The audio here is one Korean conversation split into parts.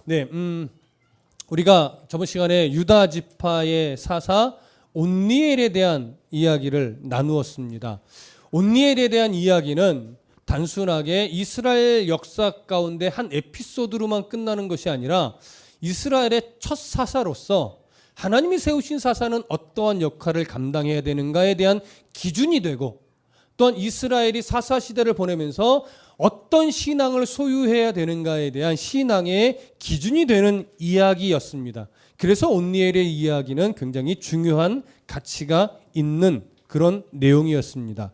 네, 우리가 저번 시간에 유다 지파의 사사 온니엘에 대한 이야기를 나누었습니다. 온니엘에 대한 이야기는 단순하게 이스라엘 역사 가운데 한 에피소드로만 끝나는 것이 아니라 이스라엘의 첫 사사로서 하나님이 세우신 사사는 어떠한 역할을 감당해야 되는가에 대한 기준이 되고, 또한 이스라엘이 사사 시대를 보내면서 어떤 신앙을 소유해야 되는가에 대한 신앙의 기준이 되는 이야기였습니다. 그래서 온니엘의 이야기는 굉장히 중요한 가치가 있는 그런 내용이었습니다.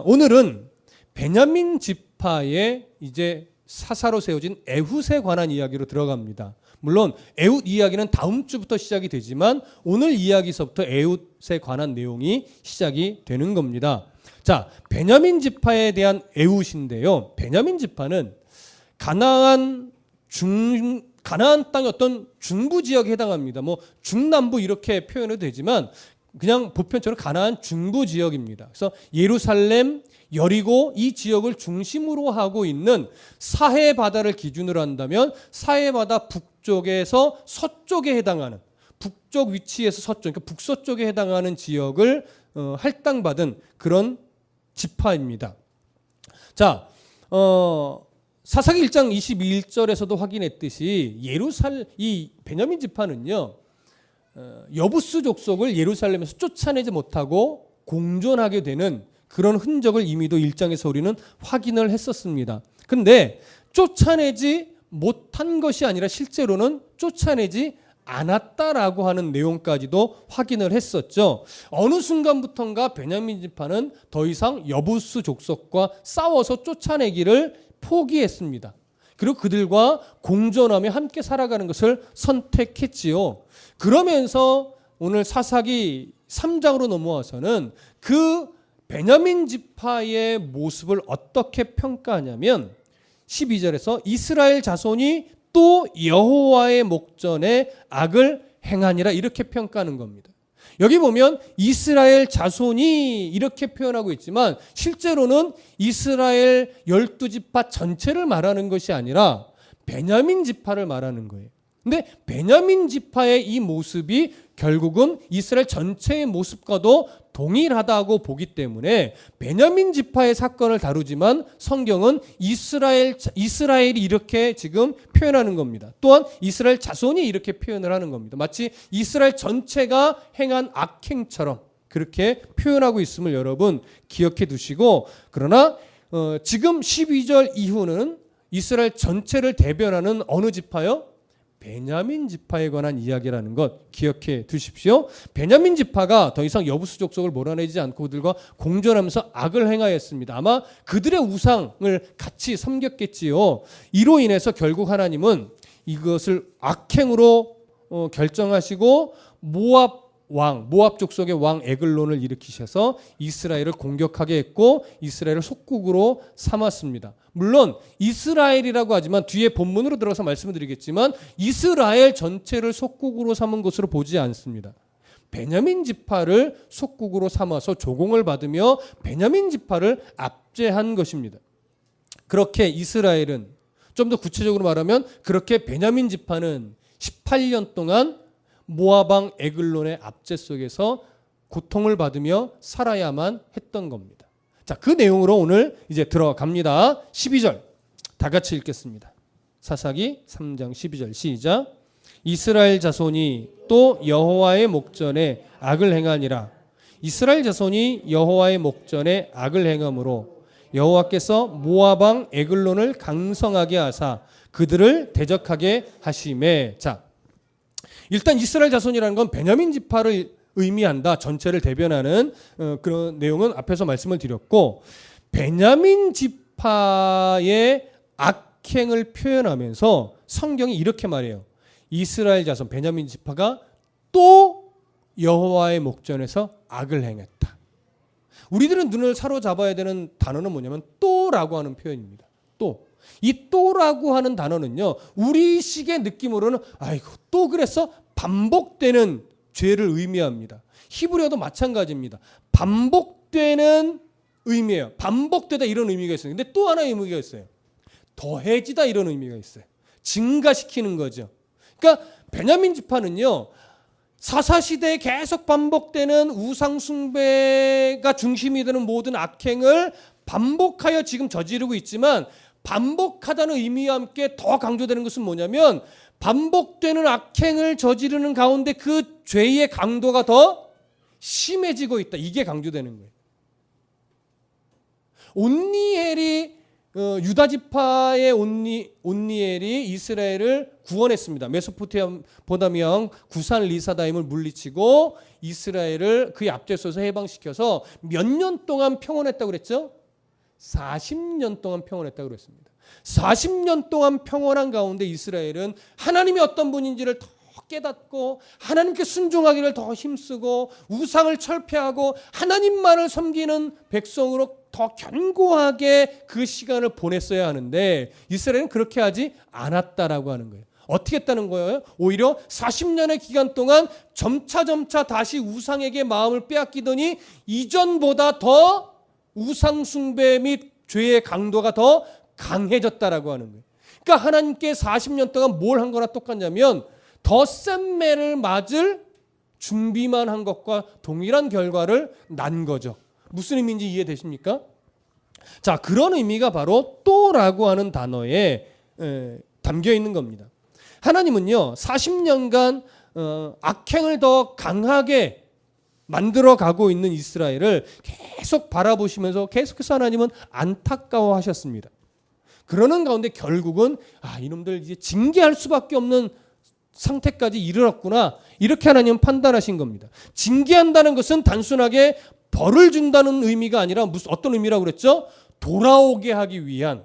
오늘은 베냐민 지파의 이제 사사로 세워진 에훗에 관한 이야기로 들어갑니다. 물론 에훗 이야기는 다음 주부터 시작이 되지만 오늘 이야기서부터 에훗에 관한 내용이 시작이 되는 겁니다. 자, 베냐민 지파에 대한 에훗인데요. 베냐민 지파는 가나안 땅의 어떤 중부 지역에 해당합니다. 뭐 중남부 이렇게 표현해도 되지만 그냥 보편적으로 가나안 중부 지역입니다. 그래서 예루살렘, 여리고 이 지역을 중심으로 하고 있는 사해 바다를 기준으로 한다면 사해 바다 북쪽에서 서쪽에 해당하는, 북쪽 위치에서 서쪽, 그러니까 북서쪽에 해당하는 지역을 할당받은 그런 지파입니다. 자, 사사기 1장 22절에서도 확인했듯이 이 베냐민 지파는요, 여부스 족속을 예루살렘에서 쫓아내지 못하고 공존하게 되는 그런 흔적을 이미도 1장에서 우리는 확인을 했었습니다. 근데 쫓아내지 못한 것이 아니라 실제로는 쫓아내지 않았다라고 하는 내용까지도 확인을 했었죠. 어느 순간부터인가 베냐민 지파는 더 이상 여부스 족속과 싸워서 쫓아내기를 포기했습니다. 그리고 그들과 공존하며 함께 살아가는 것을 선택했지요. 그러면서 오늘 사사기 3장으로 넘어와서는 그 베냐민 지파의 모습을 어떻게 평가하냐면 12절에서 이스라엘 자손이 또 여호와의 목전에 악을 행하니라 이렇게 평가하는 겁니다. 여기 보면 이스라엘 자손이 이렇게 표현하고 있지만 실제로는 이스라엘 12지파 전체를 말하는 것이 아니라 베냐민 지파를 말하는 거예요. 근데 베냐민 지파의 이 모습이 결국은 이스라엘 전체의 모습과도 동일하다고 보기 때문에 베냐민 지파의 사건을 다루지만 성경은 이스라엘이 이렇게 지금 표현하는 겁니다. 또한 이스라엘 자손이 이렇게 표현을 하는 겁니다. 마치 이스라엘 전체가 행한 악행처럼 그렇게 표현하고 있음을 여러분 기억해 두시고, 그러나 지금 12절 이후는 이스라엘 전체를 대변하는 어느 지파요? 베냐민 지파에 관한 이야기라는 것 기억해 두십시오. 베냐민 지파가 더 이상 여부스 족속을 몰아내지 않고 그들과 공존하면서 악을 행하였습니다. 아마 그들의 우상을 같이 섬겼겠지요. 이로 인해서 결국 하나님은 이것을 악행으로 결정하시고 모압 족속의 왕 에글론을 일으키셔서 이스라엘을 공격하게 했고 이스라엘을 속국으로 삼았습니다. 물론 이스라엘이라고 하지만 뒤에 본문으로 들어가서 말씀을 드리겠지만 이스라엘 전체를 속국으로 삼은 것으로 보지 않습니다. 베냐민 지파를 속국으로 삼아서 조공을 받으며 베냐민 지파를 압제한 것입니다. 그렇게 이스라엘은, 좀 더 구체적으로 말하면 그렇게 베냐민 지파는 18년 동안 모압 왕 에글론의 압제 속에서 고통을 받으며 살아야만 했던 겁니다. 자, 그 내용으로 오늘 이제 들어갑니다. 12절 다 같이 읽겠습니다. 사사기 3장 12절 시작. 이스라엘 자손이 또 여호와의 목전에 악을 행하니라. 이스라엘 자손이 여호와의 목전에 악을 행함으로 여호와께서 모압 왕 에글론을 강성하게 하사 그들을 대적하게 하시매. 자, 일단 이스라엘 자손이라는 건 베냐민 지파를 의미한다. 전체를 대변하는 그런 내용은 앞에서 말씀을 드렸고, 베냐민 지파의 악행을 표현하면서 성경이 이렇게 말해요. 이스라엘 자손 베냐민 지파가 또 여호와의 목전에서 악을 행했다. 우리들은 눈을 사로잡아야 되는 단어는 뭐냐면 또라고 하는 표현입니다. 또. 이 또라고 하는 단어는요, 우리식의 느낌으로는 아이고 또 그랬어? 반복되는 죄를 의미합니다. 히브리어도 마찬가지입니다. 반복되는 의미예요. 반복되다 이런 의미가 있어요. 근데 또 하나의 의미가 있어요. 더해지다 이런 의미가 있어요. 증가시키는 거죠. 그러니까 베냐민 지파는요, 사사시대에 계속 반복되는 우상숭배가 중심이 되는 모든 악행을 반복하여 지금 저지르고 있지만, 반복하다는 의미와 함께 더 강조되는 것은 뭐냐면, 반복되는 악행을 저지르는 가운데 그 죄의 강도가 더 심해지고 있다. 이게 강조되는 거예요. 온니엘이 유다 지파의 온니엘이 이스라엘을 구원했습니다. 메소포타미아 구산 리사다임을 물리치고 이스라엘을 그의 앞제소에서 해방시켜서 몇 년 동안 평온했다고 그랬죠? 40년 동안 평온했다고 그랬습니다. 40년 동안 평온한 가운데 이스라엘은 하나님이 어떤 분인지를 더 깨닫고 하나님께 순종하기를 더 힘쓰고 우상을 철폐하고 하나님만을 섬기는 백성으로 더 견고하게 그 시간을 보냈어야 하는데, 이스라엘은 그렇게 하지 않았다라고 하는 거예요. 어떻게 했다는 거예요? 오히려 40년의 기간 동안 점차 다시 우상에게 마음을 빼앗기더니 이전보다 더 우상 숭배 및 죄의 강도가 더 강해졌다라고 하는 거예요. 그러니까 하나님께 40년 동안 뭘 한 거나 똑같냐면 더 센 매를 맞을 준비만 한 것과 동일한 결과를 난 거죠. 무슨 의미인지 이해되십니까? 자, 그런 의미가 바로 또라고 하는 단어에 담겨 있는 겁니다. 하나님은요, 40년간 악행을 더 강하게 만들어 가고 있는 이스라엘을 계속 바라보시면서 계속해서 하나님은 안타까워하셨습니다. 그러는 가운데 결국은 이놈들 이제 징계할 수밖에 없는 상태까지 이르렀구나, 이렇게 하나님은 판단하신 겁니다. 징계한다는 것은 단순하게 벌을 준다는 의미가 아니라 무슨 어떤 의미라고 그랬죠? 돌아오게 하기 위한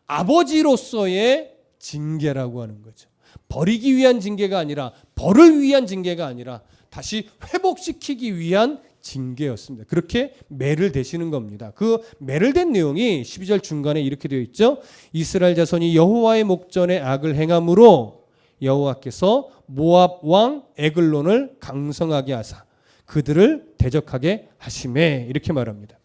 아버지로서의 징계라고 하는 거죠. 버리기 위한 징계가 아니라, 벌을 위한 징계가 아니라 다시 회복시키기 위한 징계였습니다. 그렇게 매를 대시는 겁니다. 그 매를 댄 내용이 12절 중간에 이렇게 되어 있죠. 이스라엘 자손이 여호와의 목전에 악을 행함으로 여호와께서 모압 왕 에글론을 강성하게 하사 그들을 대적하게 하시매, 이렇게 말합니다.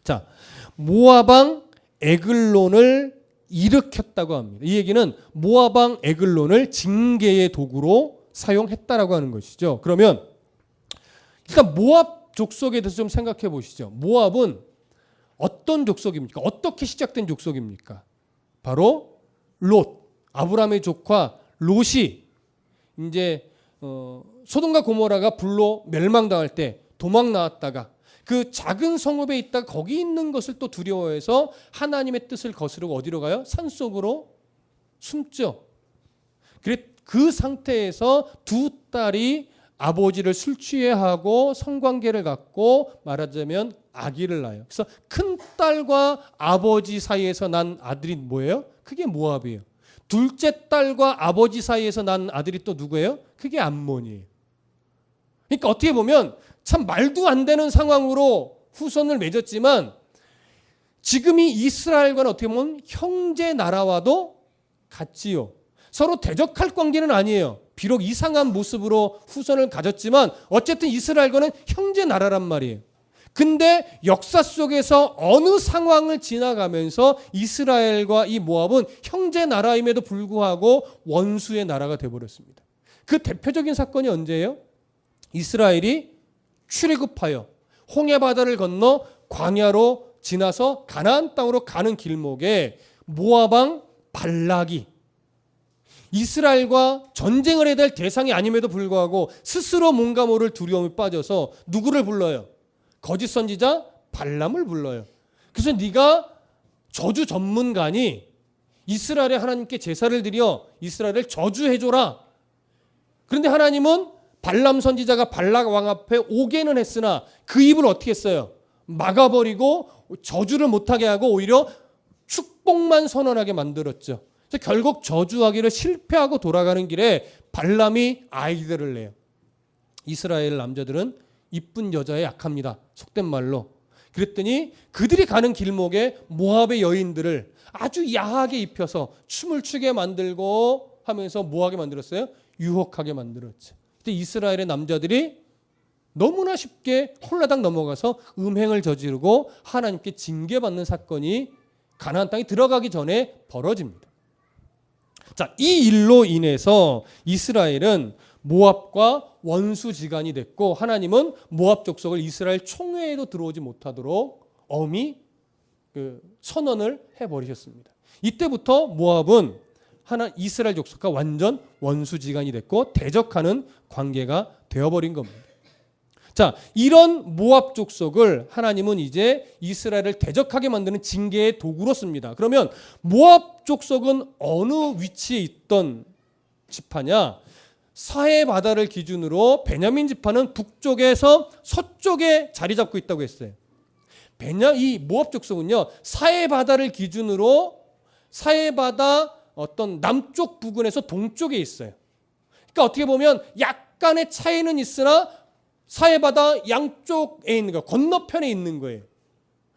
자, 모압 왕 에글론을 일으켰다고 합니다. 이 얘기는 모압 왕 에글론을 징계의 도구로 사용했다라고 하는 것이죠. 그러면 일단 모압 족속에 대해서 좀 생각해 보시죠. 모압은 어떤 족속입니까? 어떻게 시작된 족속입니까? 바로 롯, 아브라함의 조카 롯이 이제 소돔과 고모라가 불로 멸망당할 때 도망 나왔다가 그 작은 성읍에 있다가 거기 있는 것을 또 두려워해서 하나님의 뜻을 거스르고 어디로 가요? 산속으로 숨죠. 그 상태에서 두 딸이 아버지를 술 취해하고 성관계를 갖고 말하자면 아기를 낳아요. 그래서 큰 딸과 아버지 사이에서 난 아들이 뭐예요? 그게 모압이에요. 둘째 딸과 아버지 사이에서 난 아들이 또 누구예요? 그게 암몬이에요. 그러니까 어떻게 보면 참 말도 안 되는 상황으로 후손을 맺었지만 지금이 이스라엘과는 어떻게 보면 형제 나라와도 같지요. 서로 대적할 관계는 아니에요. 비록 이상한 모습으로 후손을 가졌지만 어쨌든 이스라엘과는 형제 나라란 말이에요. 근데 역사 속에서 어느 상황을 지나가면서 이스라엘과 이 모압은 형제 나라임에도 불구하고 원수의 나라가 되어버렸습니다. 그 대표적인 사건이 언제예요? 이스라엘이 출애굽하여 홍해바다를 건너 광야로 지나서 가나안 땅으로 가는 길목에 모압 왕 발락이 이스라엘과 전쟁을 해야 될 대상이 아님에도 불구하고 스스로 뭔가 모를 두려움에 빠져서 누구를 불러요? 거짓 선지자 발람을 불러요. 그래서 네가 저주 전문가니 이스라엘의 하나님께 제사를 드려 이스라엘을 저주해줘라. 그런데 하나님은 발람 선지자가 발락 왕 앞에 오게는 했으나 그 입을 어떻게 했어요? 막아버리고 저주를 못하게 하고 오히려 축복만 선언하게 만들었죠. 그래서 결국 저주하기를 실패하고 돌아가는 길에 발람이 아이들을 내요. 이스라엘 남자들은 이쁜 여자에 약합니다. 속된 말로. 그랬더니 그들이 가는 길목에 모압의 여인들을 아주 야하게 입혀서 춤을 추게 만들고 하면서 뭐하게 만들었어요? 유혹하게 만들었죠. 그때 이스라엘의 남자들이 너무나 쉽게 홀라당 넘어가서 음행을 저지르고 하나님께 징계받는 사건이 가나안 땅에 들어가기 전에 벌어집니다. 자, 이 일로 인해서 이스라엘은 모압과 원수지간이 됐고 하나님은 모압 족속을 이스라엘 총회에도 들어오지 못하도록 엄히 선언을 해버리셨습니다. 이때부터 모압은 이스라엘 족속과 완전 원수지간이 됐고 대적하는 관계가 되어버린 겁니다. 자, 이런 모압 족속을 하나님은 이제 이스라엘을 대적하게 만드는 징계의 도구로 씁니다. 그러면 모압 족속은 어느 위치에 있던 지파냐? 사해 바다를 기준으로 베냐민 지파는 북쪽에서 서쪽에 자리 잡고 있다고 했어요. 이 모압 족속은요, 사해 바다를 기준으로 사해 바다 어떤 남쪽 부근에서 동쪽에 있어요. 그러니까 어떻게 보면 약간의 차이는 있으나 사해 바다 양쪽에 있는 거, 건너편에 있는 거예요.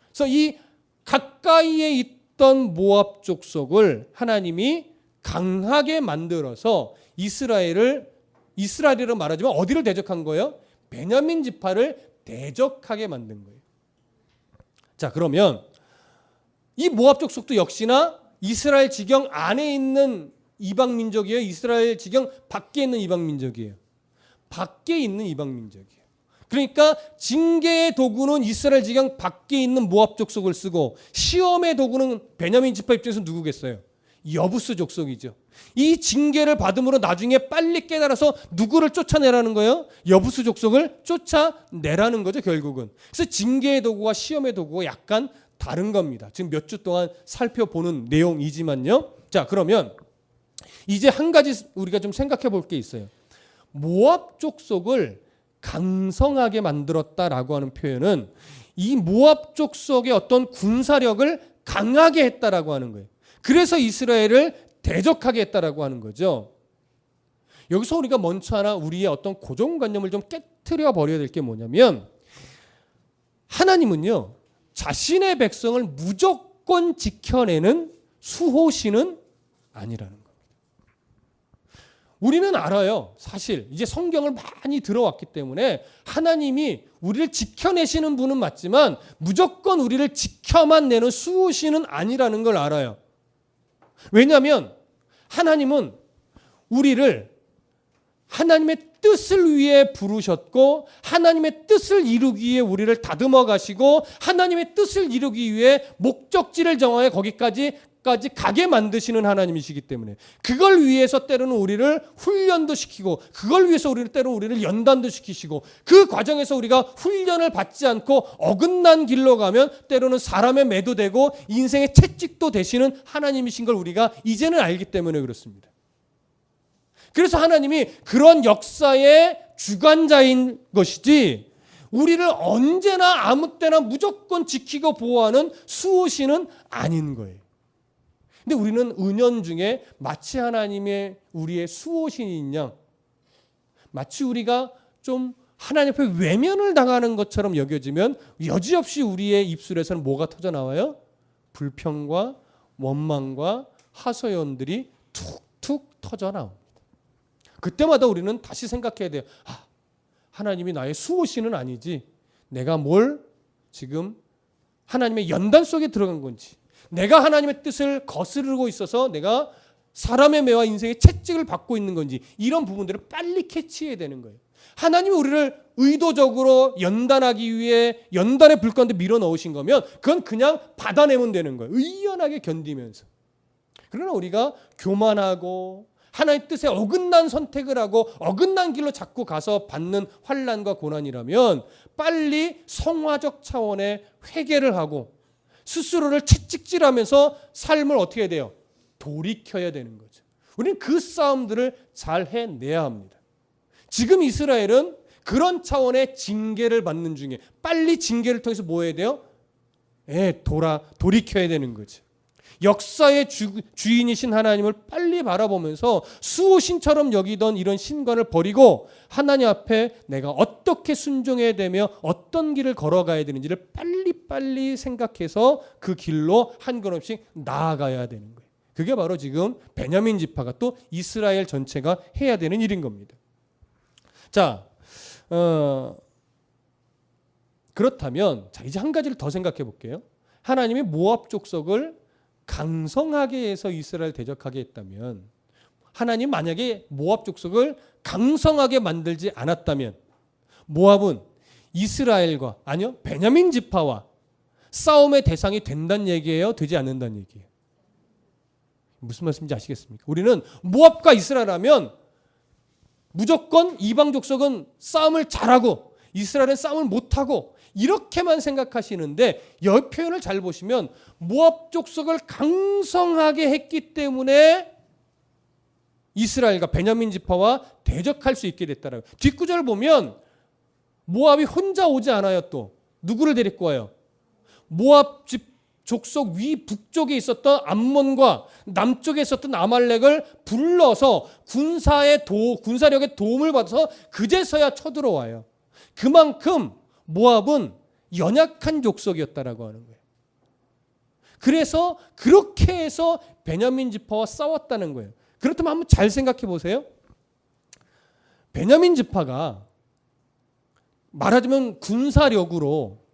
그래서 이 가까이에 있던 모압 족속을 하나님이 강하게 만들어서 이스라엘이라고 말하지만 어디를 대적한 거예요? 베냐민 지파를 대적하게 만든 거예요. 자, 그러면 이 모압 족속도 역시나 이스라엘 지경 안에 있는 이방 민족이에요? 이스라엘 지경 밖에 있는 이방 민족이에요? 밖에 있는 이방 민족이에요. 그러니까 징계의 도구는 이스라엘 지경 밖에 있는 모압 족속을 쓰고 시험의 도구는 베냐민 지파 입장에서 누구겠어요? 여부스 족속이죠. 이 징계를 받음으로 나중에 빨리 깨달아서 누구를 쫓아내라는 거예요? 여부스 족속을 쫓아내라는 거죠, 결국은. 그래서 징계의 도구와 시험의 도구가 약간 다른 겁니다. 지금 몇 주 동안 살펴보는 내용이지만요. 자, 그러면 이제 한 가지 우리가 좀 생각해 볼 게 있어요. 모압 족속을 강성하게 만들었다라고 하는 표현은 이 모압 족속의 어떤 군사력을 강하게 했다라고 하는 거예요. 그래서 이스라엘을 대적하게 했다라고 하는 거죠. 여기서 우리가 먼저 하나 우리의 어떤 고정관념을 좀 깨트려 버려야 될 게 뭐냐면 하나님은요, 자신의 백성을 무조건 지켜내는 수호신은 아니라는 겁니다. 우리는 알아요. 사실 이제 성경을 많이 들어왔기 때문에 하나님이 우리를 지켜내시는 분은 맞지만 무조건 우리를 지켜만 내는 수호신은 아니라는 걸 알아요. 왜냐하면 하나님은 우리를 하나님의 뜻을 위해 부르셨고 하나님의 뜻을 이루기 위해 우리를 다듬어 가시고 하나님의 뜻을 이루기 위해 목적지를 정하여 거기까지 가게 만드시는 하나님이시기 때문에 그걸 위해서 때로는 우리를 훈련도 시키고 그걸 위해서 때로는 우리를 연단도 시키시고 그 과정에서 우리가 훈련을 받지 않고 어긋난 길로 가면 때로는 사람의 매도 되고 인생의 채찍도 되시는 하나님이신 걸 우리가 이제는 알기 때문에 그렇습니다. 그래서 하나님이 그런 역사의 주관자인 것이지 우리를 언제나 아무 때나 무조건 지키고 보호하는 수호신은 아닌 거예요. 근데 우리는 은연중에 마치 하나님의 우리의 수호신인 양 마치 우리가 좀 하나님 앞에 외면을 당하는 것처럼 여겨지면 여지없이 우리의 입술에서는 뭐가 터져나와요? 불평과 원망과 하소연들이 툭툭 터져나옵니다. 그때마다 우리는 다시 생각해야 돼요. 하나님이 나의 수호신은 아니지. 내가 뭘 지금 하나님의 연단 속에 들어간 건지 내가 하나님의 뜻을 거스르고 있어서 내가 사람의 매와 인생의 채찍을 받고 있는 건지 이런 부분들을 빨리 캐치해야 되는 거예요. 하나님이 우리를 의도적으로 연단하기 위해 연단의 불 가운데 밀어넣으신 거면 그건 그냥 받아내면 되는 거예요. 의연하게 견디면서. 그러나 우리가 교만하고 하나님의 뜻에 어긋난 선택을 하고 어긋난 길로 자꾸 가서 받는 환난과 고난이라면 빨리 성화적 차원의 회개를 하고 스스로를 채찍질하면서 삶을 어떻게 해야 돼요? 돌이켜야 되는 거죠. 우리는 그 싸움들을 잘 해내야 합니다. 지금 이스라엘은 그런 차원의 징계를 받는 중에 빨리 징계를 통해서 뭐 해야 돼요? 돌이켜야 되는 거죠. 역사의 주인이신 하나님을 빨리 바라보면서 수호신처럼 여기던 이런 신관을 버리고 하나님 앞에 내가 어떻게 순종해야 되며 어떤 길을 걸어가야 되는지를 빨리 생각해서 그 길로 한 걸음씩 나아가야 되는 거예요. 그게 바로 지금 베냐민 지파가 또 이스라엘 전체가 해야 되는 일인 겁니다. 자, 그렇다면 이제 한 가지를 더 생각해 볼게요. 하나님이 모압 족속을 강성하게 해서 이스라엘 대적하게 했다면 하나님 만약에 모압 족속을 강성하게 만들지 않았다면 모압은 이스라엘과 아니요 베냐민 지파와 싸움의 대상이 된다는 얘기예요? 되지 않는다는 얘기예요? 무슨 말씀인지 아시겠습니까? 우리는 모압과 이스라엘 하면 무조건 이방 족속은 싸움을 잘하고 이스라엘은 싸움을 못하고 이렇게만 생각하시는데 이 표현을 잘 보시면 모압 족속을 강성하게 했기 때문에 이스라엘과 베냐민 지파와 대적할 수 있게 됐다라고. 뒷구절을 보면 모압이 혼자 오지 않아요. 또 누구를 데리고 와요? 모압 족속 위 북쪽에 있었던 암몬과 남쪽에 있었던 아말렉을 불러서 군사력의 도움을 받아서 그제서야 쳐들어와요. 그만큼 모압은 연약한 족속이었다라고 하는 거예요. 그래서 그렇게 해서 베냐민 지파와 싸웠다는 거예요. 그렇다면 한번 잘 생각해 보세요. 베냐민 지파가 말하자면 군사력으로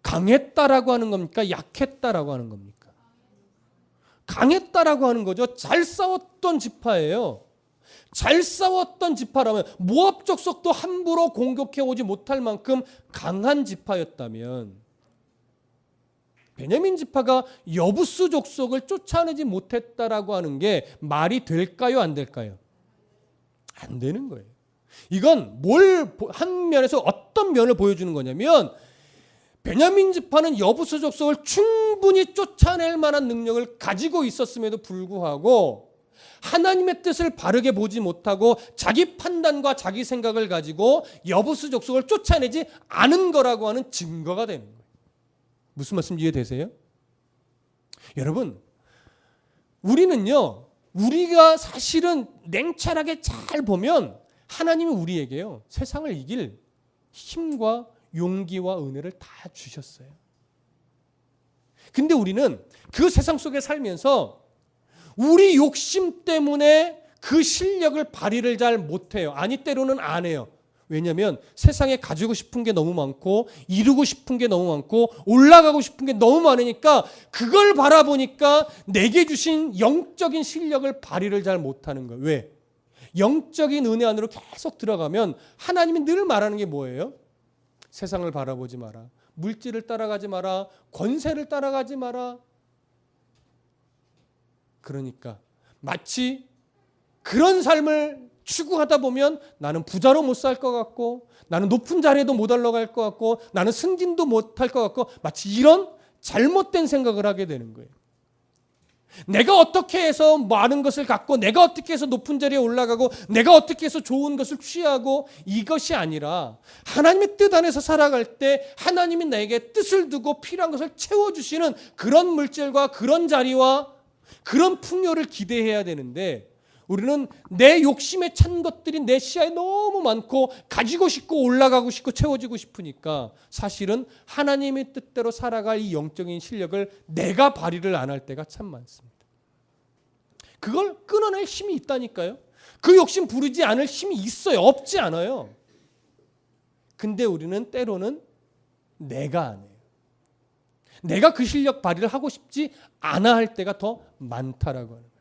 강했다라고 하는 겁니까? 약했다라고 하는 겁니까? 강했다라고 하는 거죠. 잘 싸웠던 지파예요. 잘 싸웠던 지파라면 모압 족속도 함부로 공격해 오지 못할 만큼 강한 지파였다면 베냐민 지파가 여부스 족속을 쫓아내지 못했다라고 하는 게 말이 될까요? 안 될까요? 안 되는 거예요. 이건 한 면에서 어떤 면을 보여주는 거냐면 베냐민 지파는 여부스 족속을 충분히 쫓아낼 만한 능력을 가지고 있었음에도 불구하고 하나님의 뜻을 바르게 보지 못하고 자기 판단과 자기 생각을 가지고 여부스 족속을 쫓아내지 않은 거라고 하는 증거가 되는 거예요. 무슨 말씀 이해되세요? 여러분, 우리가 사실은 냉철하게 잘 보면 하나님이 우리에게요 세상을 이길 힘과 용기와 은혜를 다 주셨어요. 근데 우리는 그 세상 속에 살면서 우리 욕심 때문에 그 실력을 발휘를 잘 못해요. 아니 때로는 안 해요. 왜냐하면 세상에 가지고 싶은 게 너무 많고 이루고 싶은 게 너무 많고 올라가고 싶은 게 너무 많으니까 그걸 바라보니까 내게 주신 영적인 실력을 발휘를 잘 못하는 거예요. 왜? 영적인 은혜 안으로 계속 들어가면 하나님이 늘 말하는 게 뭐예요? 세상을 바라보지 마라. 물질을 따라가지 마라. 권세를 따라가지 마라. 그러니까 마치 그런 삶을 추구하다 보면 나는 부자로 못 살 것 같고 나는 높은 자리에도 못 올라갈 것 같고 나는 승진도 못 할 것 같고 마치 이런 잘못된 생각을 하게 되는 거예요. 내가 어떻게 해서 많은 것을 갖고 내가 어떻게 해서 높은 자리에 올라가고 내가 어떻게 해서 좋은 것을 취하고 이것이 아니라 하나님의 뜻 안에서 살아갈 때 하나님이 나에게 뜻을 두고 필요한 것을 채워주시는 그런 물질과 그런 자리와 그런 풍요를 기대해야 되는데 우리는 내 욕심에 찬 것들이 내 시야에 너무 많고 가지고 싶고 올라가고 싶고 채워지고 싶으니까 사실은 하나님의 뜻대로 살아갈 이 영적인 실력을 내가 발휘를 안 할 때가 참 많습니다. 그걸 끊어낼 힘이 있다니까요. 그 욕심 부르지 않을 힘이 있어요. 없지 않아요. 근데 우리는 때로는 내가 안 해요. 내가 그 실력 발휘를 하고 싶지 않아 할 때가 더 많다라고 하는 거예요.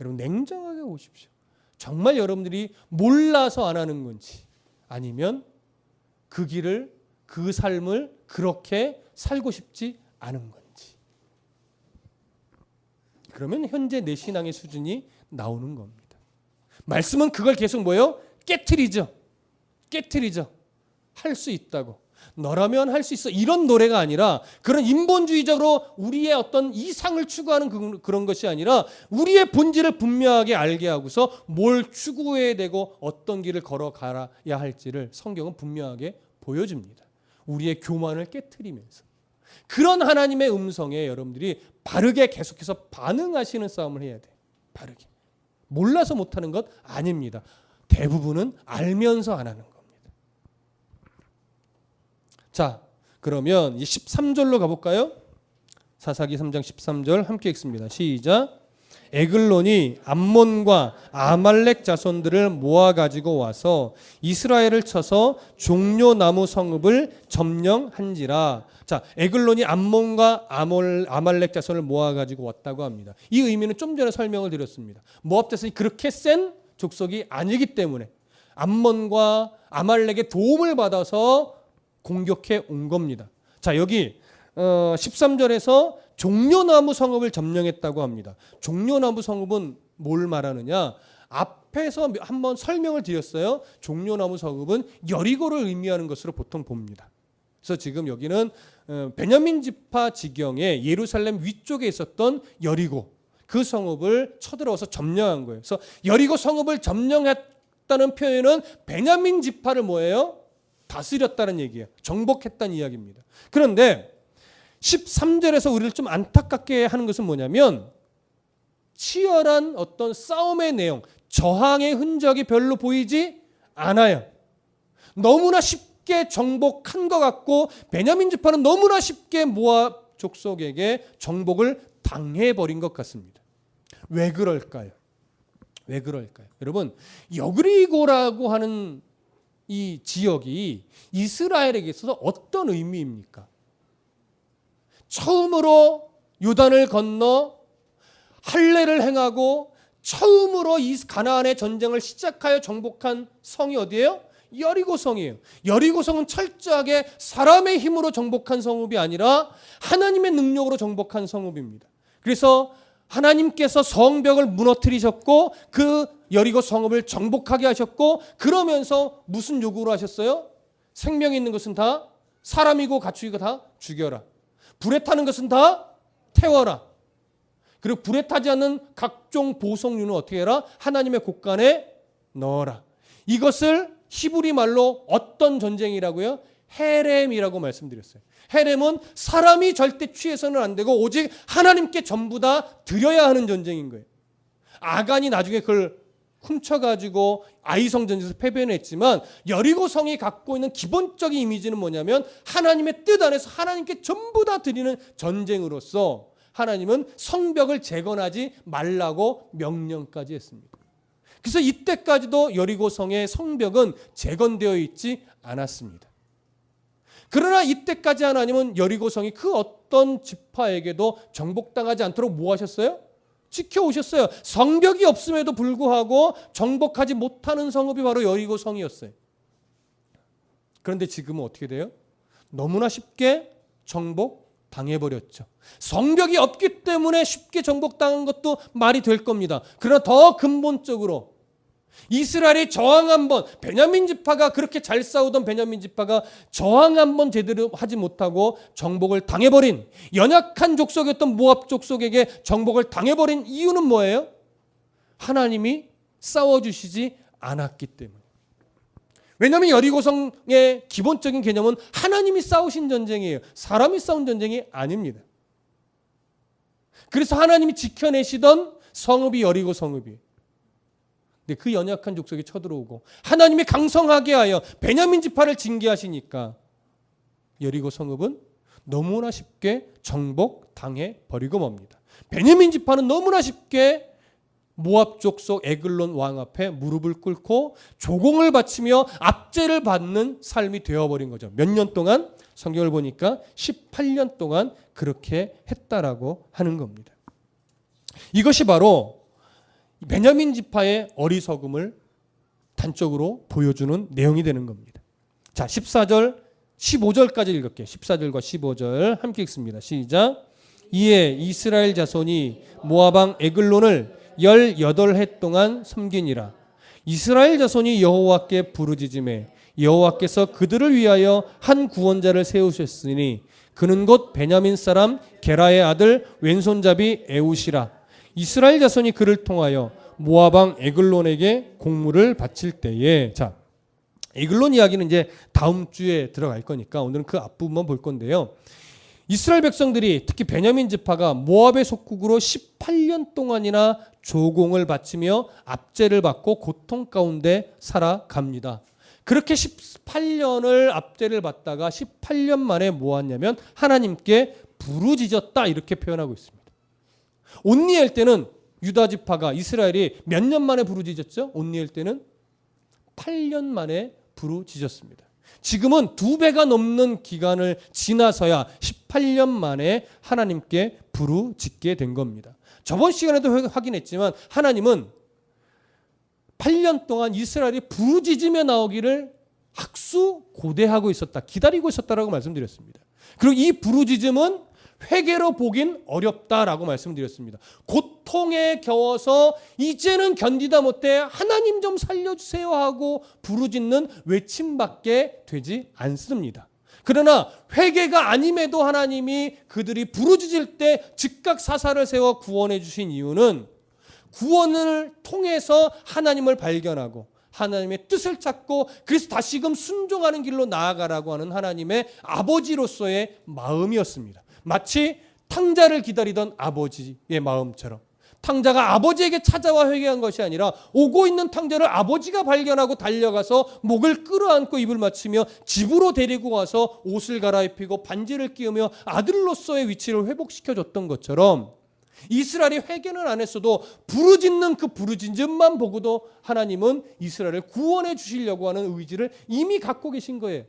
여러분 냉정하게 보십시오. 정말 여러분들이 몰라서 안 하는 건지 아니면 그 길을 그 삶을 그렇게 살고 싶지 않은 건지. 그러면 현재 내 신앙의 수준이 나오는 겁니다. 말씀은 그걸 계속 뭐예요? 깨트리죠. 할 수 있다고. 너라면 할 수 있어. 이런 노래가 아니라 그런 인본주의적으로 우리의 어떤 이상을 추구하는 그런 것이 아니라 우리의 본질을 분명하게 알게 하고서 뭘 추구해야 되고 어떤 길을 걸어가야 할지를 성경은 분명하게 보여줍니다. 우리의 교만을 깨트리면서. 그런 하나님의 음성에 여러분들이 바르게 계속해서 반응하시는 싸움을 해야 돼요. 바르게. 몰라서 못하는 것 아닙니다. 대부분은 알면서 안 하는 겁니다. 자, 그러면 13절로 가볼까요? 사사기 3장 13절 함께 읽습니다. 시작. 에글론이 암몬과 아말렉 자손들을 모아가지고 와서 이스라엘을 쳐서 종려나무 성읍을 점령한지라. 자, 에글론이 암몬과 아말렉 자손을 모아가지고 왔다고 합니다. 이 의미는 좀 전에 설명을 드렸습니다. 모압 자손이 그렇게 센 족속이 아니기 때문에 암몬과 아말렉의 도움을 받아서 공격해 온 겁니다. 자, 여기 13절에서 종려나무 성읍을 점령했다고 합니다. 종려나무 성읍은 뭘 말하느냐? 앞에서 한번 설명을 드렸어요. 종려나무 성읍은 여리고를 의미하는 것으로 보통 봅니다. 그래서 지금 여기는 베냐민 지파 지경에 예루살렘 위쪽에 있었던 여리고, 그 성읍을 쳐들어와서 점령한 거예요. 그래서 여리고 성읍을 점령했다는 표현은 베냐민 지파를 뭐예요? 다스렸다는 얘기예요. 정복했다는 이야기입니다. 그런데 13절에서 우리를 좀 안타깝게 하는 것은 뭐냐면 치열한 어떤 싸움의 내용, 저항의 흔적이 별로 보이지 않아요. 너무나 쉽게 정복한 것 같고 베냐민 지파는 너무나 쉽게 모압 족속에게 정복을 당해버린 것 같습니다. 왜 그럴까요? 왜 그럴까요? 여러분, 여리고라고 하는 이 지역이 이스라엘에게 있어서 어떤 의미입니까? 처음으로 요단을 건너 할례를 행하고 처음으로 이 가나안의 전쟁을 시작하여 정복한 성이 어디예요? 여리고성이에요. 여리고성은 철저하게 사람의 힘으로 정복한 성읍이 아니라 하나님의 능력으로 정복한 성읍입니다. 그래서 하나님께서 성벽을 무너뜨리셨고 그 여리고 성읍을 정복하게 하셨고, 그러면서 무슨 요구를 하셨어요? 생명이 있는 것은 다, 사람이고 가축이고 다 죽여라. 불에 타는 것은 다 태워라. 그리고 불에 타지 않는 각종 보석류는 어떻게 해라? 하나님의 곳간에 넣어라. 이것을 히브리 말로 어떤 전쟁이라고요? 헤렘이라고 말씀드렸어요. 헤렘은 사람이 절대 취해서는 안 되고 오직 하나님께 전부 다 드려야 하는 전쟁인 거예요. 아간이 나중에 그걸 훔쳐가지고 아이성 전쟁에서 패배는 했지만 여리고성이 갖고 있는 기본적인 이미지는 뭐냐면 하나님의 뜻 안에서 하나님께 전부 다 드리는 전쟁으로서 하나님은 성벽을 재건하지 말라고 명령까지 했습니다. 그래서 이때까지도 여리고성의 성벽은 재건되어 있지 않았습니다. 그러나 이때까지 하나님은 여리고성이 그 어떤 지파에게도 정복당하지 않도록 뭐 하셨어요? 지켜오셨어요. 성벽이 없음에도 불구하고 정복하지 못하는 성읍이 바로 여리고성이었어요. 그런데 지금은 어떻게 돼요? 너무나 쉽게 정복당해버렸죠. 성벽이 없기 때문에 쉽게 정복당한 것도 말이 될 겁니다. 그러나 더 근본적으로 이스라엘이 저항 한번, 베냐민 지파가 그렇게 잘 싸우던 베냐민 지파가 저항 한번 제대로 하지 못하고 정복을 당해버린, 연약한 족속이었던 모압 족속에게 정복을 당해버린 이유는 뭐예요? 하나님이 싸워주시지 않았기 때문에. 왜냐하면 여리고성의 기본적인 개념은 하나님이 싸우신 전쟁이에요. 사람이 싸운 전쟁이 아닙니다. 그래서 하나님이 지켜내시던 성읍이 여리고 성읍이에요. 근데 그 연약한 족속이 쳐들어오고 하나님이 강성하게 하여 베냐민 지파를 징계하시니까 여리고 성읍은 너무나 쉽게 정복당해 버리고 맙니다. 베냐민 지파는 너무나 쉽게 모압 족속 에글론 왕 앞에 무릎을 꿇고 조공을 바치며 압제를 받는 삶이 되어버린 거죠. 몇 년 동안? 성경을 보니까 18년 동안 그렇게 했다라고 하는 겁니다. 이것이 바로 베냐민 지파의 어리석음을 단적으로 보여주는 내용이 되는 겁니다. 자, 14절, 15절까지 읽을게요. 14절과 15절 함께 읽습니다. 시작. 이에 이스라엘 자손이 모압 왕 에글론을 18해 동안 섬기니라. 이스라엘 자손이 여호와께 부르짖음에 여호와께서 그들을 위하여 한 구원자를 세우셨으니 그는 곧 베냐민 사람 게라의 아들 왼손잡이 에웃이라. 이스라엘 자손이 그를 통하여 모압 왕 에글론에게 공물을 바칠 때에, 자, 에글론 이야기는 이제 다음 주에 들어갈 거니까 오늘은 그 앞부분만 볼 건데요. 이스라엘 백성들이 특히 베냐민 지파가 모압의 속국으로 18년 동안이나 조공을 바치며 압제를 받고 고통 가운데 살아갑니다. 그렇게 18년을 압제를 받다가 18년 만에 뭐 하냐면 하나님께 부르짖었다 이렇게 표현하고 있습니다. 온니엘 때는 유다 지파가 이스라엘이 몇 년 만에 부르짖었죠? 온니엘 때는 8년 만에 부르짖었습니다. 지금은 2배가 넘는 기간을 지나서야 18년 만에 하나님께 부르짖게 된 겁니다. 저번 시간에도 확인했지만 하나님은 8년 동안 이스라엘이 부르짖으며 나오기를 학수고대하고 있었다. 기다리고 있었다라고 말씀드렸습니다. 그리고 이 부르짖음은 회개로 보긴 어렵다라고 말씀드렸습니다. 고통에 겨워서 이제는 견디다 못해 하나님 좀 살려주세요 하고 부르짖는 외침밖에 되지 않습니다. 그러나 회개가 아님에도 하나님이 그들이 부르짖을 때 즉각 사사를 세워 구원해 주신 이유는 구원을 통해서 하나님을 발견하고 하나님의 뜻을 찾고 그래서 다시금 순종하는 길로 나아가라고 하는 하나님의 아버지로서의 마음이었습니다. 마치 탕자를 기다리던 아버지의 마음처럼 탕자가 아버지에게 찾아와 회개한 것이 아니라 오고 있는 탕자를 아버지가 발견하고 달려가서 목을 끌어안고 입을 맞추며 집으로 데리고 와서 옷을 갈아입히고 반지를 끼우며 아들로서의 위치를 회복시켜줬던 것처럼 이스라엘이 회개는 안 했어도 부르짖는 그 부르짖음만 보고도 하나님은 이스라엘을 구원해 주시려고 하는 의지를 이미 갖고 계신 거예요.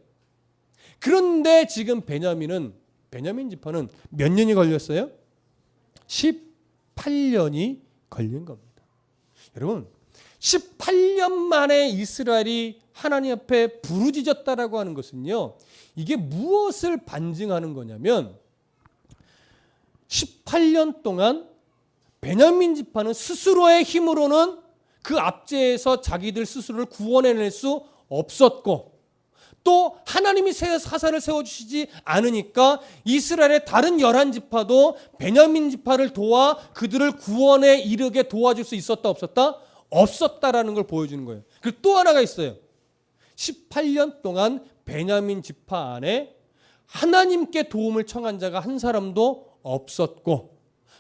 그런데 지금 베냐민 지파는 몇 년이 걸렸어요? 18년이 걸린 겁니다. 여러분 18년 만에 이스라엘이 하나님 앞에 부르짖었다라고 하는 것은요, 이게 무엇을 반증하는 거냐면 18년 동안 베냐민 지파는 스스로의 힘으로는 그 압제에서 자기들 스스로를 구원해낼 수 없었고 또 하나님이 사사를 세워주시지 않으니까 이스라엘의 다른 11지파도 베냐민 지파를 도와 그들을 구원에 이르게 도와줄 수 있었다 없었다? 없었다라는 걸 보여주는 거예요. 그리고 또 하나가 있어요. 18년 동안 베냐민 지파 안에 하나님께 도움을 청한 자가 한 사람도 없었고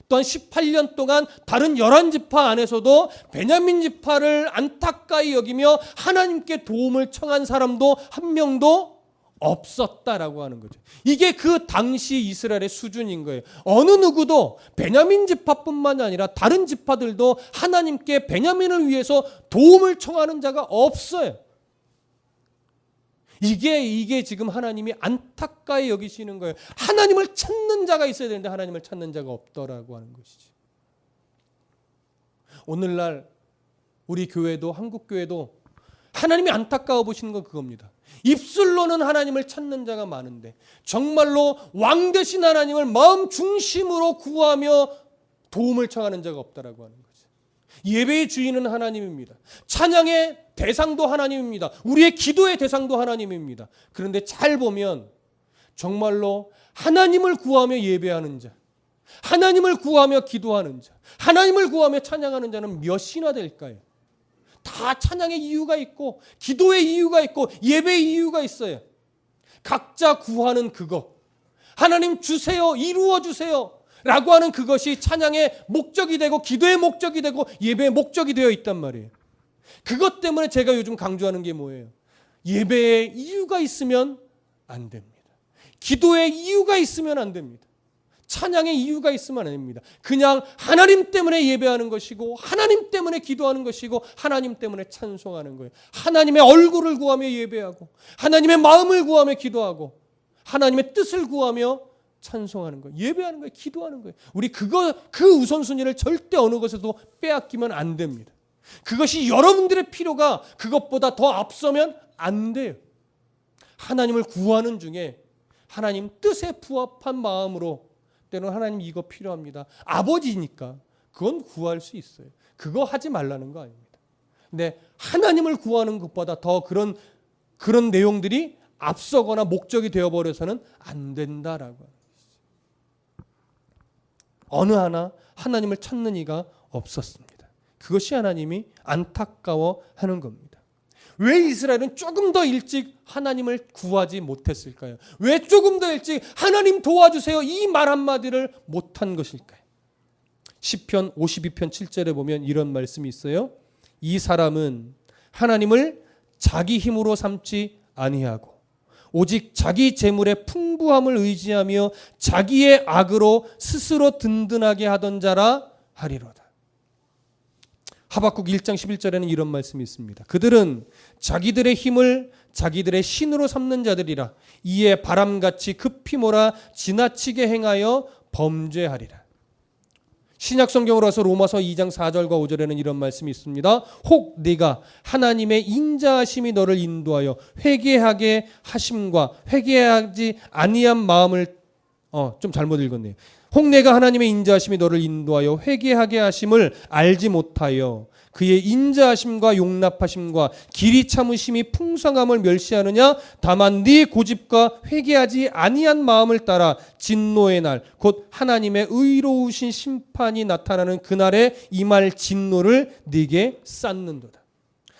또한 18년 동안 다른 11지파 안에서도 베냐민 지파를 안타까이 여기며 하나님께 도움을 청한 사람도 한 명도 없었다라고 하는 거죠. 이게 그 당시 이스라엘의 수준인 거예요. 어느 누구도 베냐민 지파뿐만 아니라 다른 지파들도 하나님께 베냐민을 위해서 도움을 청하는 자가 없어요. 이게 지금 하나님이 안타까이 여기시는 거예요. 하나님을 찾는 자가 있어야 되는데 하나님을 찾는 자가 없더라고 하는 것이지. 오늘날 우리 교회도 한국 교회도 하나님이 안타까워 보시는 건 그겁니다. 입술로는 하나님을 찾는 자가 많은데 정말로 왕 되신 하나님을 마음 중심으로 구하며 도움을 청하는 자가 없다라고 하는 거죠. 예배의 주인은 하나님입니다. 찬양의 대상도 하나님입니다. 우리의 기도의 대상도 하나님입니다. 그런데 잘 보면 정말로 하나님을 구하며 예배하는 자, 하나님을 구하며 기도하는 자, 하나님을 구하며 찬양하는 자는 몇이나 될까요? 다 찬양의 이유가 있고 기도의 이유가 있고 예배의 이유가 있어요. 각자 구하는 그거, 하나님 주세요, 이루어 주세요 라고 하는 그것이 찬양의 목적이 되고 기도의 목적이 되고 예배의 목적이 되어 있단 말이에요. 그것 때문에 제가 요즘 강조하는 게 뭐예요? 예배의 이유가 있으면 안 됩니다. 기도의 이유가 있으면 안 됩니다. 찬양의 이유가 있으면 안 됩니다. 그냥 하나님 때문에 예배하는 것이고 하나님 때문에 기도하는 것이고 하나님 때문에 찬송하는 거예요. 하나님의 얼굴을 구하며 예배하고 하나님의 마음을 구하며 기도하고 하나님의 뜻을 구하며 찬송하는 거예요. 예배하는 거예요. 기도하는 거예요. 우리 그 우선순위를 절대 어느 것에도 빼앗기면 안 됩니다. 그것이 여러분들의 필요가 그것보다 더 앞서면 안 돼요. 하나님을 구하는 중에 하나님 뜻에 부합한 마음으로 때로는 하나님 이거 필요합니다. 아버지니까 그건 구할 수 있어요. 그거 하지 말라는 거 아닙니다. 근데 하나님을 구하는 것보다 더 그런 내용들이 앞서거나 목적이 되어버려서는 안 된다라고 하는 것이죠. 어느 하나 하나님을 찾는 이가 없었습니다. 그것이 하나님이 안타까워하는 겁니다. 왜 이스라엘은 조금 더 일찍 하나님을 구하지 못했을까요? 왜 조금 더 일찍 하나님 도와주세요 이 말 한마디를 못한 것일까요? 시편 52편 7절에 보면 이런 말씀이 있어요. 이 사람은 하나님을 자기 힘으로 삼지 아니하고 오직 자기 재물의 풍부함을 의지하며 자기의 악으로 스스로 든든하게 하던 자라 하리로다. 하박국 1장 11절에는 이런 말씀이 있습니다. 그들은 자기들의 힘을 자기들의 신으로 삼는 자들이라. 이에 바람같이 급히 몰아 지나치게 행하여 범죄하리라. 신약 성경으로 와서 로마서 2장 4절과 5절에는 이런 말씀이 있습니다. 혹 네가 하나님의 인자하심이 너를 인도하여 회개하게 하심과 회개하지 아니한 마음을 좀 잘못 읽었네요. 혹 내가 하나님의 인자하심이 너를 인도하여 회개하게 하심을 알지 못하여 그의 인자하심과 용납하심과 길이 참으심이 풍성함을 멸시하느냐. 다만 네 고집과 회개하지 아니한 마음을 따라 진노의 날 곧 하나님의 의로우신 심판이 나타나는 그날에 임할 진노를 네게 쌓는도다.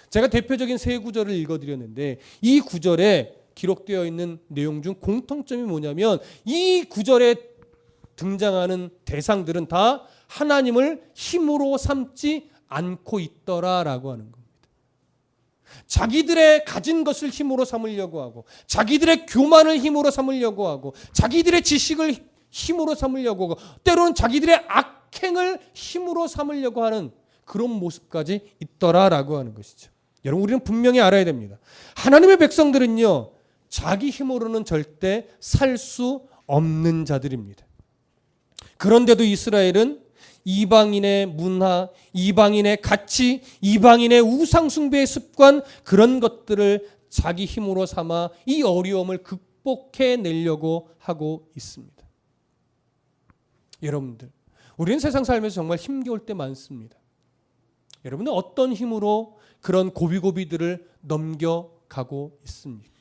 제가 대표적인 세 구절을 읽어드렸는데 이 구절에 기록되어 있는 내용 중 공통점이 뭐냐면 이 구절에 등장하는 대상들은 다 하나님을 힘으로 삼지 않고 있더라라고 하는 겁니다. 자기들의 가진 것을 힘으로 삼으려고 하고 자기들의 교만을 힘으로 삼으려고 하고 자기들의 지식을 힘으로 삼으려고 하고 때로는 자기들의 악행을 힘으로 삼으려고 하는 그런 모습까지 있더라라고 하는 것이죠. 여러분 우리는 분명히 알아야 됩니다. 하나님의 백성들은요. 자기 힘으로는 절대 살 수 없는 자들입니다. 그런데도 이스라엘은 이방인의 문화, 이방인의 가치, 이방인의 우상숭배의 습관 그런 것들을 자기 힘으로 삼아 이 어려움을 극복해내려고 하고 있습니다. 여러분들, 우리는 세상 살면서 정말 힘겨울 때 많습니다. 여러분은 어떤 힘으로 그런 고비고비들을 넘겨가고 있습니까?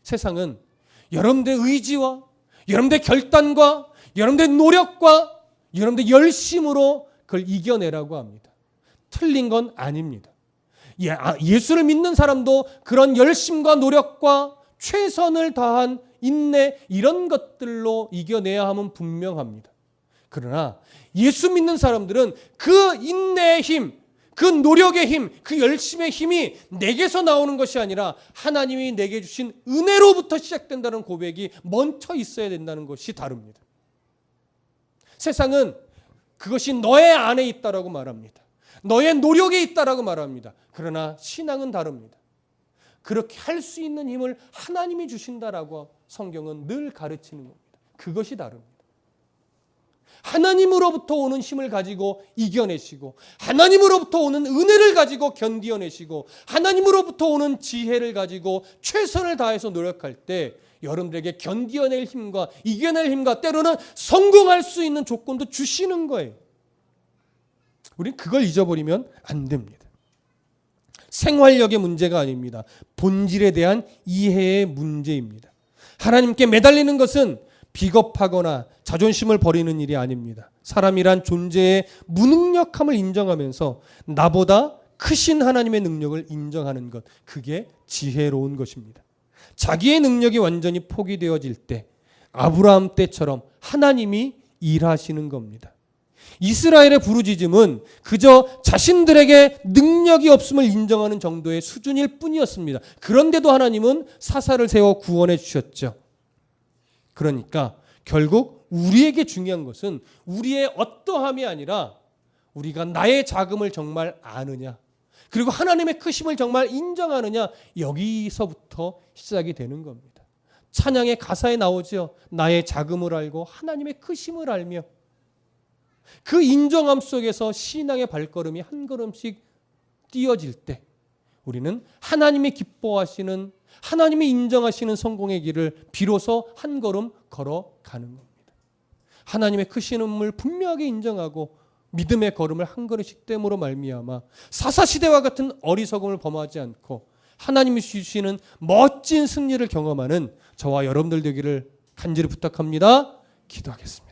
세상은 여러분들의 의지와 여러분들의 결단과 여러분들의 노력과 여러분들의 열심으로 그걸 이겨내라고 합니다. 틀린 건 아닙니다. 예수를 믿는 사람도 그런 열심과 노력과 최선을 다한 인내 이런 것들로 이겨내야 함은 분명합니다. 그러나 예수 믿는 사람들은 그 인내의 힘, 그 노력의 힘, 그 열심의 힘이 내게서 나오는 것이 아니라 하나님이 내게 주신 은혜로부터 시작된다는 고백이 먼저 있어야 된다는 것이 다릅니다. 세상은 그것이 너의 안에 있다라고 말합니다. 너의 노력에 있다라고 말합니다. 그러나 신앙은 다릅니다. 그렇게 할 수 있는 힘을 하나님이 주신다라고 성경은 늘 가르치는 겁니다. 그것이 다릅니다. 하나님으로부터 오는 힘을 가지고 이겨내시고 하나님으로부터 오는 은혜를 가지고 견디어내시고 하나님으로부터 오는 지혜를 가지고 최선을 다해서 노력할 때 여러분들에게 견디어낼 힘과 이겨낼 힘과 때로는 성공할 수 있는 조건도 주시는 거예요. 우리는 그걸 잊어버리면 안 됩니다. 생활력의 문제가 아닙니다. 본질에 대한 이해의 문제입니다. 하나님께 매달리는 것은 비겁하거나 자존심을 버리는 일이 아닙니다. 사람이란 존재의 무능력함을 인정하면서 나보다 크신 하나님의 능력을 인정하는 것, 그게 지혜로운 것입니다. 자기의 능력이 완전히 포기되어질 때 아브라함 때처럼 하나님이 일하시는 겁니다. 이스라엘의 부르짖음은 그저 자신들에게 능력이 없음을 인정하는 정도의 수준일 뿐이었습니다. 그런데도 하나님은 사사를 세워 구원해 주셨죠. 그러니까 결국 우리에게 중요한 것은 우리의 어떠함이 아니라 우리가 나의 자금을 정말 아느냐, 그리고 하나님의 크심을 정말 인정하느냐, 여기서부터 시작이 되는 겁니다. 찬양의 가사에 나오죠. 나의 자금을 알고 하나님의 크심을 알며. 그 인정함 속에서 신앙의 발걸음이 한 걸음씩 띄어질 때 우리는 하나님이 기뻐하시는, 하나님이 인정하시는 성공의 길을 비로소 한 걸음 걸어가는 겁니다. 하나님의 크심을 분명하게 인정하고 믿음의 걸음을 한 걸음씩 땜으로 말미암아 사사시대와 같은 어리석음을 범하지 않고 하나님이 주시는 멋진 승리를 경험하는 저와 여러분들 되기를 간절히 부탁합니다. 기도하겠습니다.